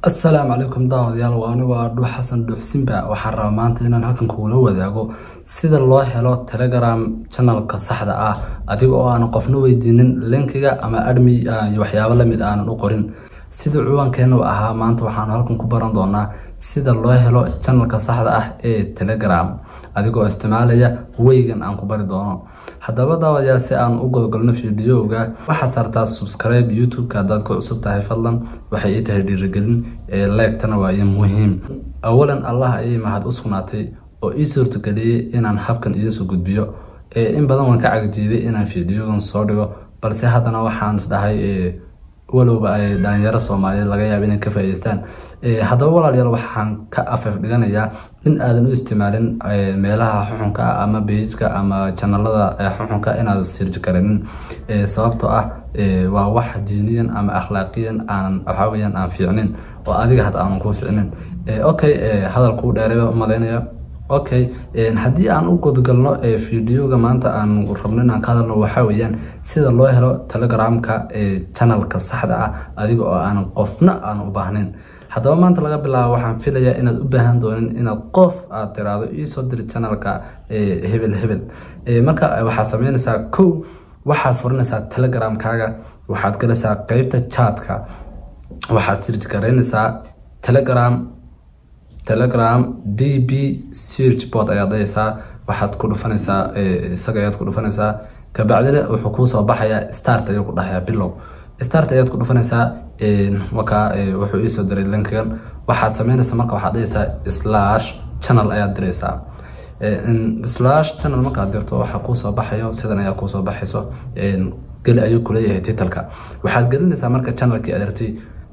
السلام عليكم داودyaal waa anigu Abdu Xasan Duxsinba waxaan rabaa maanta inaan halkan kuula wadaago sida loo helo Telegram channelka saxda ah adiga oo aan qofna weydiinin linkiga ama admin iyo waxyaabo la mid ah u qorin sida ciwaankeenu ahaa maanta waxaan halkan ku baran doonaa sida loo helo channelka saxda ah ee Telegram adiga oo isticmaalaya waygan aan ku bari doono haddaba daawadayaal si aan u gudgalno fiidiyoga waxa sartaa subscribe YouTube-ka dad ku cusub tahay fadlan waxay ii tahay dhiirigelin like tana waa muhiim awalan Allah ay mahad u sugnaatay oo ii suurtageliyay inaan habkan idin soo gudbiyo in badan waan ka cagjiiday inaan fiidiyogan soo dhigo balse haddana waxaan isdahay walowba ay dhalinyaro Soomaaliyeed laga yaabo inay ka faa'iideystaan haddaba walaalayaal waxaan ka afaf dhiganayaa in aadan u isticmaalin meelaha xuxunka ama page-ka ama channelada xuxunka inaad search garenin sababtoo ah waa wax diiniyan ama akhlaaqiyan aan waxaweyaan aan fiicnin oo adiga hadda aan ku fiicnin okay hadalku dheereeyo umaleynaya okay haddii aan u gudgalno fiidiyoga maanta aan rabno inaan ka hadalno waxa weeyaan sida loo helo Telegramka channelka saxda ah adiga oo aan qofna aan u baahnayn haddaba maanta laga bilaabo waxaan filayaa inaad u baahan doonin inaad qof aad tiraado ii soo dir channelka hebel marka waxaad sameynaysaa waxaad furanaysaa Telegramkaaga waxaad galaysaa qaybta chatka waxaad search gareynaysaa Telegram DB search bot ayaad daysaa waxaad ku dhufanaysaa isaga ayaad ku dhufanaysaa ka bacdina wuxuu ku soo baxaya start ayuu ku dhaxaya bilow start ayaad ku dhufanaysaa wuxuu ii soo diray linkigan waxaad sameynaysaa marka waxaad daysaa /channel ayaad diraysaa /channel marka aad dirto waxa ku soo baxayo sidan ayaa ku soo baxayso gal ayuu ku leeyahay title-ka waxaad gelinaysaa marka channelkii aad rabtay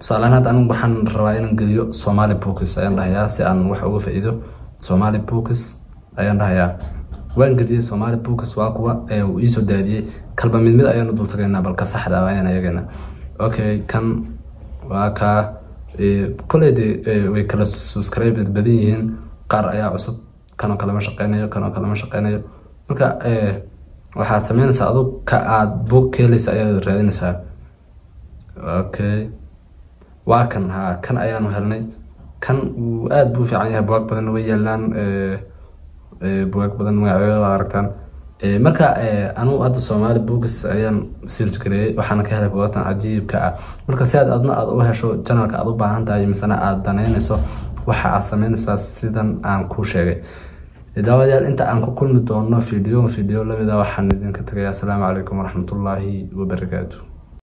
salaanad anigu waxaan rabaa inaan geliyo Somali Books ayaan dhahayaa si aan wax uga faa'iido Somali Books ayaan dhahayaa waan geliyay Somali Books waa kuwa uu ii soo daadiyay kalba mid ayaan dul tagaynaa balka saxda ah ayaan ayagana okay kan waa ka kulleed way kala subscribe badan yihiin qaar ayaa cusub kana kala ma shaqeynayo marka waxaad sameynaysaa adoo ka aad book keelisa ayaad raadinaysaa okay waa kan ayaan helnay kan uu aad buu fiican yahay buug badan way yeelan buug badan magacyada aragtaan marka anu hadda Somali Books ayaan search gareeyay waxaan ka helay buugtan cajiibka ah marka si aad u hesho channelka aad u baahan tahay misana aad daneynayso waxa aad sameynaysaa sidan aan ku sheegay daawadayaal inta aan ku kulmi doono fiidiyo lamida waxaan idinka tagayaa assalaamu calaykum waraxmatullaahi wabarakaatuh